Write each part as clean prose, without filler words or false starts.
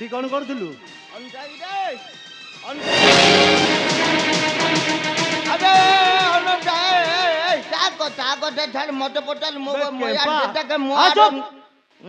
ଏଠି କ'ଣ କରୁଥିଲୁ? ମତେ ପଚାର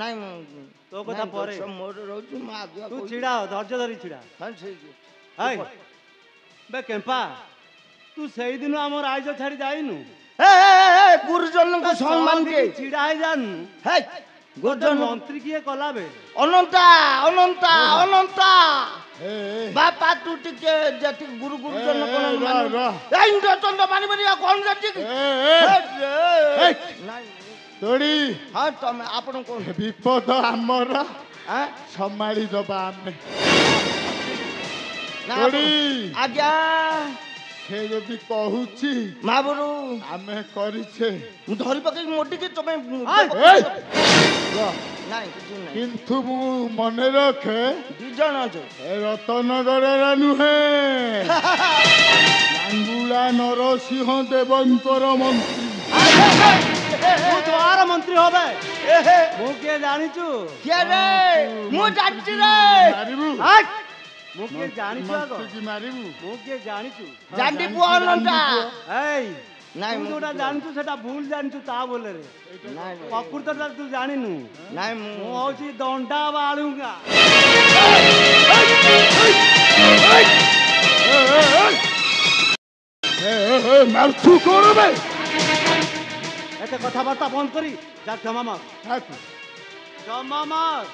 ନାଇଁ ତୋ କଥା ପରେ ମୋର ରହୁଛି ତୁ ଛିଡ଼ା ଧୈର୍ଯ୍ୟ ଧରି ଛିଡ଼ା। ବେ କେମ୍ପା ତୁ ସେଇଦିନ ଆମ ରାଇଜ ଛାଡ଼ି ଯାଇନୁ? ଗୁରୁଜନଙ୍କୁ ସମ୍ମାନ ଦିଏ ଛିଡ଼ା ହେଇଯାନୁ। ଗୁରୁଜନ ମନ୍ତ୍ରୀ କିଏ କଲା ବେ? ଅନନ୍ତା ଅନନ୍ତା ଅନନ୍ତା ବାପା ତୁ ଟିକେ ଯେତିକି ଗୁରୁଜନ କଣ ମାନିବନି କଣ ତୋଡ଼ି ହଁ ତମେ ଆପଣ କଣ ବିପଦ ଆମର ସମ୍ଭାଳି ଦବା ଆମେ। ଆଜ୍ଞା ସେ ଯଦି କହୁଛି ମହାପୁରୁ ଆମେ କରିଛେ ମୁଁ ଧରି ପକେଇକି ମୋଟିକି ତମେ କିନ୍ତୁ ମୁଁ ମନେ ରଖେ 2 ଜଣ ଅଛ ଏ ରତନଗରର ନୁହେଁ ଲାଙ୍ଗୁଳା ନରସିଂହ ଦେବଙ୍କର ମନ୍ତ୍ରୀ। ଦ୍ୱାର ମନ୍ତ୍ରୀ ହବେ ମୁଁ କିଏ ଜାଣିଛୁ? ମୁଁ ଜାଣିଛି ରେ ମୁଁ କିଏ ଜାଣିଛୁ? ମାରିବୁ ମୁଁ କିଏ ଜାଣିଛୁ? ଜାଣ୍ଡି ପୁଅ ଅନନ୍ତା ନାଇଁ ମୁଁ ଯୋଉଟା ଜାଣିଛୁ ସେଟା ଭୁଲ ଜାଣିଛୁ ତା ବୋଲେରେ ପ୍ରକୃତଟା ତୁ ଜାଣିନୁ। ନାଇଁ ମୁଁ ହଉଛି ଦଣ୍ଡା ବାଳୁଙ୍ଗା। ମାରୁଛୁ କଣ ବେ? ଏତେ କଥାବାର୍ତ୍ତା ବନ୍ଦ କରି ଯା କ୍ଷମା ମାଗ। କ୍ଷମା ମାଗ।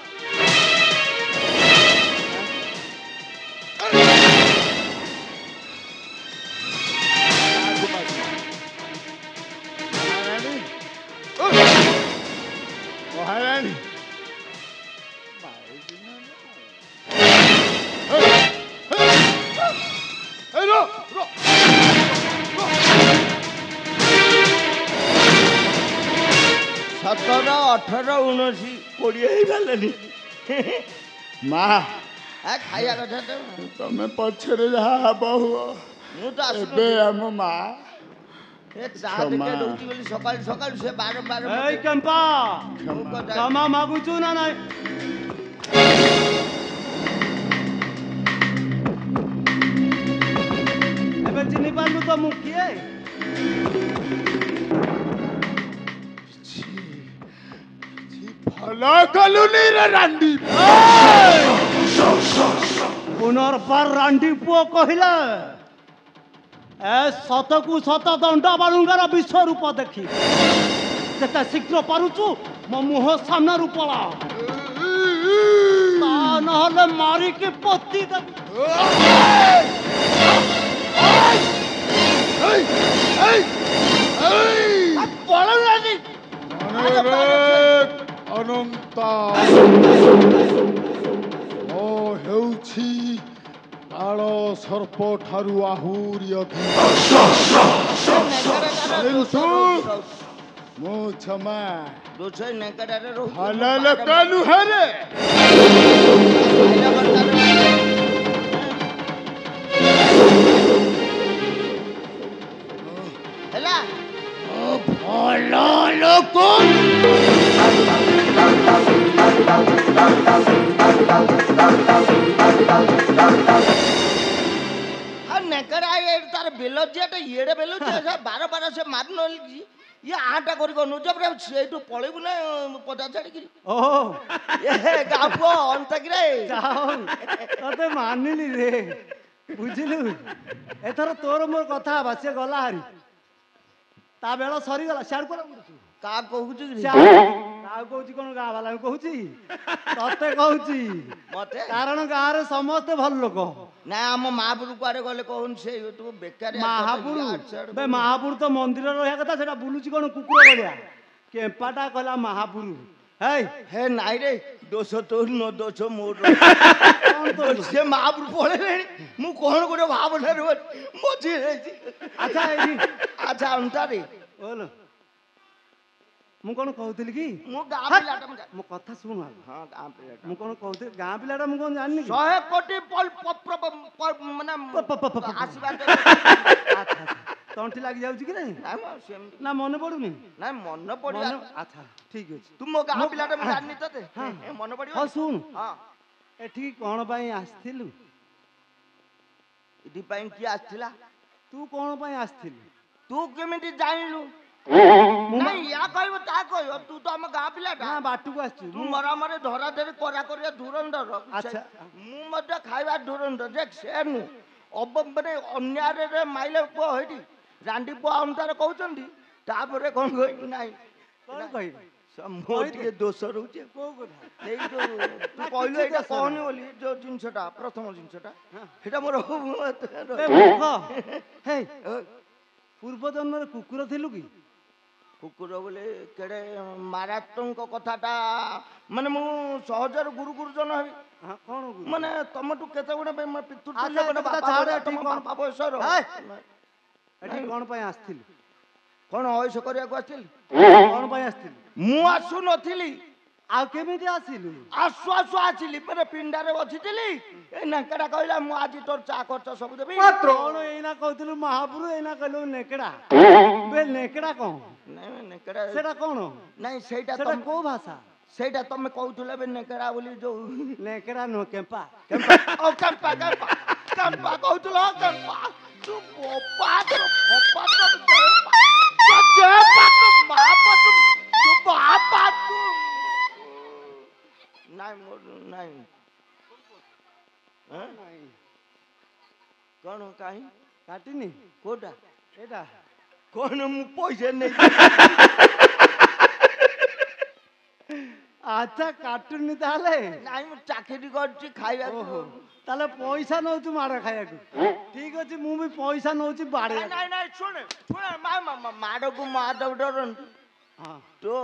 ମହାରାଣୀ ସତର 18 19 20 ହେଇଗଲେଣି ମା ଖାଇବା କଥା ତ ତମେ ପଛରେ ଯାହା ହବ ହୁଅ ମୁଁ ତ ଏବେ ଆମ ମା ସକାଳୁ ସକାଳୁ ସେ ବାର ଏଇ କେମ୍ପା କ୍ଷମା ମାଗୁଛୁ ନା ନାଇଁ? ଏବେ ଚିହ୍ନି ପାରିଲୁ ତ ମୁଁ କିଏ? ଭଲ କଲୁନି ରେ ରାଣ୍ଡି। ପୁନର୍ବାର ରାଣ୍ଡି ପୁଅ କହିଲେ ଏ ସତକୁ ସତ ଦଣ୍ଡା ବାଳୁଙ୍ଗାର ବିଶ୍ୱରୂପ ଦେଖି ଯେତେ ଶୀଘ୍ର ପାରୁଛୁ ମୋ ମୁହଁ ସାମ୍ନାରୁ ପଳା, ତା ନହେଲେ ମାରିକି ପୋତି ଦେବି। ଅନନ୍ତା ଓ ହେଉଛି କାଳ ସର୍ପ ଠାରୁ ଆହୁରି ଅଧିକ। ମୁଁ କ୍ଷମା ଭଲ ଲୋକ ନୁହେଁ ରେ। ହେଲା ଭଲ ଲୋକ ତାର ବେଲଜିଆଟା ଇଏଡେ ବେଲଜିଆ 12 ସେ ମାରି ନହେଲେ ଇଏ ଆଟା କରି ନଉଛ ସେଇଠୁ ପଳେଇବୁ ନା ପଦା ଛାଡ଼ିକିରି। ଓହୋ ଗାଁ ପୁଅ ଅନ୍ତାକିରେ ତତେ ମାନିଲି ରେ ବୁଝିଲୁ। ଏଥର ତୋର ମୋର କଥା ହବା। ସିଏ ଗଲା ହାରି ତା ବେଳ ସରିଗଲା। ସିଆଡୁ କୁଆଡେ ବୁଲୁଛୁ? କାହା କହୁଛୁ କାହାକୁ କହୁଛି କଣ? ଗାଁ ବାଲାଙ୍କୁ କହୁଛି ତତେ କହୁଛି ମତେ କାରଣ ଗାଁରେ ସମସ୍ତେ ଭଲ ଲୋକ। ନା ଆମ ମହାପୁରୁ କୁଆଡେ ଗଲେ କହୁନି ସେ ବେକାର ମହାପୁରୁ ବେ ମହାପୁରୁ ତ ମନ୍ଦିର ରହିବା କଥା ସେଟା ବୁଲୁଛି କଣ କୁକୁର ଭଳିଆ। କେମ୍ପାଟା କହିଲା ମହାପୁରୁ। ହେ ନାଇଁ ରେ ଦୋଷ ତୋର ନ ଦୋଷ ମୋର। ସେ ମହାପୁରୁ ପଳେଇଲେଣି ମୁଁ କଣ ଗୋଟେ ଭାବନାରେ ମଝି ହେଇଛି। ଆଚ୍ଛା ଅନ୍ତାରେ ମୁଁ କଣ କହୁଥିଲି କି ମୁଁ ଗାଁ ପିଲାଟା ମୋ କଥା ଶୁଣ। ହଁ ଗାଁ ପିଲାଟା ମୁଁ କଣ କହୁଥିଲି ଗାଁ ପିଲାଟା ମୁଁ କଣ ଜାଣିନି 100 କୋଟି ମାନେ ଆଶୀର୍ବାଦ। ତଣ୍ଟି ଲାଗି ଯାଉଛି କି ନାଇଁ? ନା ମନେ ପଡୁନି? ନାଇଁ ମନେ ପଡିଲା। ଆଚ୍ଛା ଠିକ ଅଛି। ତୁ ମୋ ଗାଁ ପିଲାଟା ମୁଁ ଜାଣିନି ତତେ ମନେ ପଡିବ। ହଁ ଶୁଣୁ ଏଠିକି କ'ଣ ପାଇଁ ଆସିଥିଲୁ? ଏଥିପାଇଁ କିଏ ଆସିଥିଲା? ତୁ କ'ଣ ପାଇଁ ଆସିଥିଲୁ? ତୁ କେମିତି ଜାଣିଲୁ? ନାଇଁ ୟା କହିବ ତା କହିବ, ତୁ ତ ଆମ ଗାଁ ପିଲାଟା। ନା ବାଟକୁ ଆସିଛୁ। ତୁ ମରାମରେ ଧରା ଧରି କରା କରିବା ଧୁରନ୍ଧର। ଆଚ୍ଛା। ମୁଁ ମଧ୍ୟ ଖାଇବା ଧୁରନ୍ଧର। ଦେଖ ସେ ମାନେ ଅନ୍ୟାୟରେ ମାଇଲେ ପୁଅ ହେଇଟି ରାଣ୍ଡି ପୁଅ ଅନୁସାରେ କହୁଛନ୍ତି। ତାପରେ କ'ଣ କହିବି? ନାଇଁ କ'ଣ କହିବି? ମୋର ଟିକେ ଦୋଷ ରହୁଛି। କୋଉ କଥା? ଏଇ ଯୋଉ ତୁ କହିଲୁ ଏଇଟା କହନି ବୋଲି, ଯୋଉ ଜିନିଷଟା ପ୍ରଥମ ଜିନିଷଟା ସେଇଟା ମୋର ପୂର୍ବ ଜନ୍ମରେ କୁକୁର ଥିଲୁ କି? କୁକୁର ବୋଲି କେଡ଼େ ମାରାତ୍ମକ କଥାଟା। ମାନେ ମୁଁ ସହଜରେ ଗୁରୁ ଗୁରୁଜନ ହେବି। କ'ଣ ମାନେ ତମଠୁ କେତେ ଗୁଣେ ବାପା ବୟସର। ଏଠି କ'ଣ ପାଇଁ ଆସିଥିଲୁ? କ'ଣ ଅୟସ କରିବାକୁ ଆସିଥିଲି? କ'ଣ ପାଇଁ ଆସିଥିଲୁ? ମୁଁ ଆସୁନଥିଲି। ଆଉ କେମିତି ଆସିଲୁ? ଆସୁ ଆସୁ ଆସିଲି। ମାନେ ପିଣ୍ଡାରେ ବସିଥିଲି, ଏ ନେଙ୍କଡ଼ା କହିଲା ମୁଁ ଆଜି ତୋର ଚା ଖର୍ଚ୍ଚ ସବୁ ଦେବି। କ'ଣ ଏଇନା କହୁଥିଲୁ ମହାପୁରୁ, ଏଇନା କହିଲୁ ନେକେଡ଼ା? ନେକେଡ଼ା କ'ଣ? ନେଙ୍କଡ଼ା ସେଟା କ'ଣ? ନାଇଁ ସେଇଟା କୋଉ ଭାଷା? ସେଇଟା ତମେ କହୁଥିଲ ଏବେ ନେଙ୍କଡ଼ା ବୋଲି। ଯୋଉ ନେକେଡ଼ା ନୁହଁ, କେମ୍ପା। କେମ୍ପା କହୁଥିଲ। କେମ୍ପା ତୁ ନାଇଁ କ'ଣ କାହିଁ କାଟିନି? କୋଉଟା ଏଇଟା କ'ଣ? ମୁଁ ପଇସା ନେଇ। ଆଚ୍ଛା କାଟୁନି ତାହେଲେ? ନାଇଁ ମୁଁ ଚାକିରି କରିଛି ଖାଇବାକୁ। ତାହେଲେ ପଇସା ନଉଛୁ ମାଡ଼ ଖାଇବାକୁ? ଠିକ ଅଛି, ମୁଁ ବି ପଇସା ନଉଛି ବାଡ଼େ। ନାଇଁ ଶୁଣ ମାଡ଼କୁ ମା ତ ଡରନ୍ତି। ତୋ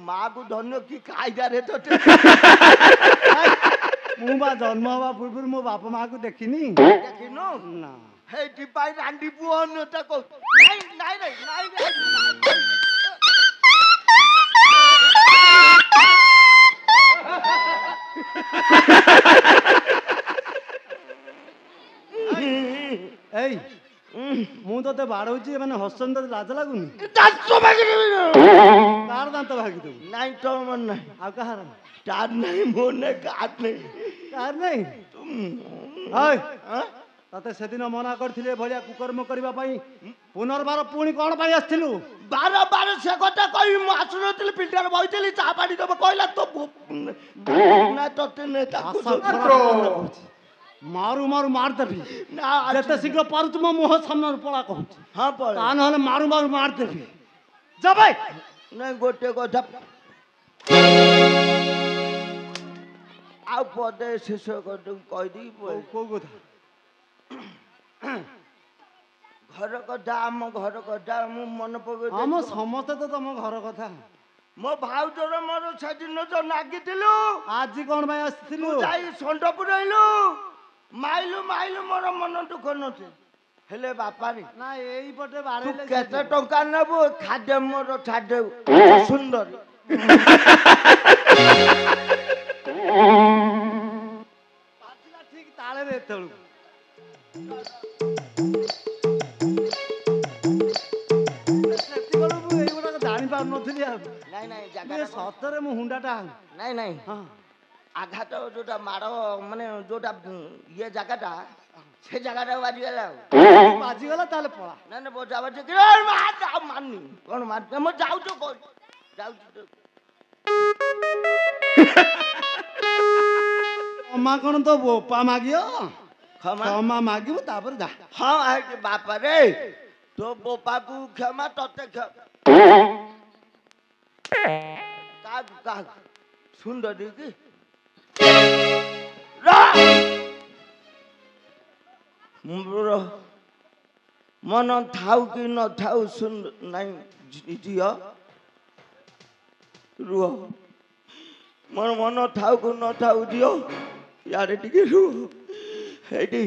ମାକୁ ଧନ୍ୟ କି ଖାଇବାରେ ତତେ। ମୁଁ ବା ଜନ୍ମ ହବା ପୂର୍ବରୁ ମୋ ବାପା ମାକୁ ଦେଖିନି। ଦେଖିନୁ ନା? ହେଇଥିପାଇଁ ରାଣ୍ଡି ପୁଅ ଅନ୍ୟତା କହୁ। ନାଇଁ ଏଇ ମୁଁ ତତେ ବାଡ଼ଉଛି, ମାନେ ହସନ୍ତି, ଲାଜ ଲାଗୁନି? କାହାର ଦାନ୍ତ ଭାଙ୍ଗିଦେବୁ? ନାଇଁ ତମ ନାହିଁ। ଆଉ କାହାର? ତାର ନାହିଁ, ମୋର ନାହିଁ, କାହାର ନାହିଁ। କାହାର ନାହିଁ? ତତେ ସେଦିନ ମନା କରିଥିଲେ ଭଳିଆ କୁକର୍ମ କରିବା ପାଇଁ, ପୁନର୍ବାର ପୁଣି କ'ଣ ପାଇଁ ଆସିଥିଲୁ? ବାର ସେ କଥା କହିବି। ମୁଁ ଆସୁନଥିଲି, ପିଣ୍ଡାରେ ବଇଥିଲି, ଚା ପାଣି ଦେବ କହିଲା। ତ ତତେ ମାରୁ ମାରୁ ମାରିଦେବି। ଯେତେ ଶୀଘ୍ର ପାରୁଛୁ ମୋ ମୁହଁ ସାମ୍ନାରୁ ପଳା କହୁଛି। ହଁ ତା ନହେଲେ ମାରୁ ମାରୁ ମାରିଦେବି। ଯା ଭାଇ। ନାଇଁ ଗୋଟେ କଥା ଆଉ ପଦେ ଶେଷ କହିଦେଇ। କୋଉ କଥା? ଘର କଥା, ଆମ ଘର କଥା ମୁଁ ମନେ ପକେଇ। ଆମ ସମସ୍ତେ ତ ତମ ଘର କଥା। ମୋ ଭାଉଜର ମୋର ସେଦିନ ତ ନାଗିଥିଲୁ। ଆଜି କ'ଣ ପାଇଁ ଆସିଥିଲୁ? ଯାଇ ଷଣ୍ଢ ପୁରେଇଲୁ, ମାଇଲୁ ମୋର ମନ ଦୁଃଖ ନଥିଲା। ହେଲେ ବାପାରେ ନା ଏଇପଟେ ତୁ କେତେ ଟଙ୍କା ନେବୁ? ଖାଦ୍ୟ ମୋର ଛାଡିଦେବୁ। ସୁନ୍ଦର ଠିକ ତାଳରେ ଏତେବେଳକୁ ସେତିବେଳକୁ ଏଇଗୁଡାକ ଜାଣିପାରୁନଥିଲି। ଆଉ ନାଇଁ ସତରେ ମୁଁ ହୁଣ୍ଡାଟା। ନାଇଁ ଆଘାତ ଯୋଉଟା ମାଡ଼, ମାନେ ଯୋଉଟା ଇଏ ଜାଗାଟା, ସେ ଜାଗାଟା ବାଜିଗଲା। ବାଜିଗଲା ତାହେଲେ ପଳା। ନାଇଁ ବଜା ବାଜି ମାନି କ'ଣ ମାରି ମୁଁ ଯାଉଛୁ କ୍ଷମା କ'ଣ ତ ବୋପା ମାଗିବ? କ୍ଷମା ମାଗିବୁ ତାପରେ ଯା। ହଁ ବାପାରେ ତୋ ବୋପାକୁ କ୍ଷମା, ତତେ କାହାକୁ ସୁନ୍ଦର କି ମନ ଥାଉ କି ନଥାଉ ସୁନ୍ଦର ନାଇଁ ଝିଅ ରୁହ। ମୋର ମନ ଥାଉ କି ନଥାଉ ଝିଅ, ୟାରେ ଟିକେ ରୁହ। ଏଇଠି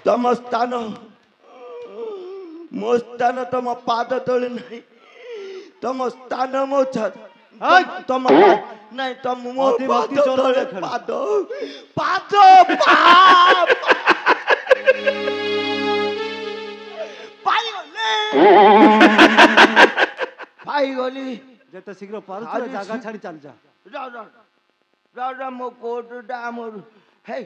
ତମ ସ୍ଥାନ, ମୋ ସ୍ଥାନ ତମ ପାଦ ତଳେ ନାହିଁ। ତମ ସ୍ଥାନ ମୋ ତମ ନାଇଁ ତମ ମୋ ପାଦ ତଳେ। ପାଦ ପାଇଗଲି। ଯେତେ ଶୀଘ୍ର ପାରୁଛୁ ଜାଗା ଛାଡ଼ି ଚାଲି ଯା। राजा मो कोटटा आमर हे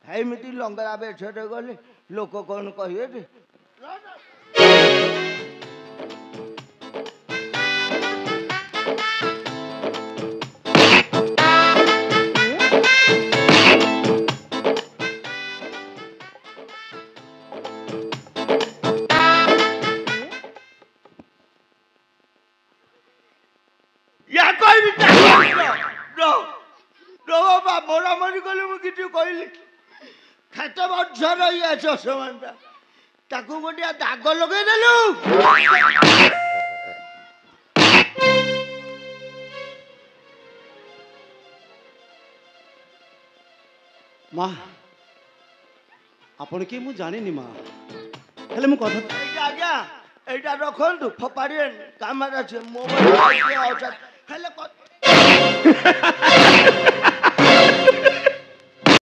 हेमिति लंगड़ा बेछरे गले लोक कौन कहिए रे या कोई भी रो रो बाबा मोरा मरी गले मु किछु कहली खेत बछर या चषमानटा ताकू गोटिया दाग लगे देलु माँ आपण के मु जानिनी माँ हेले मु कथा आज्ञा एटा रखंतु फपाड़ी कामरा छे मोबाइल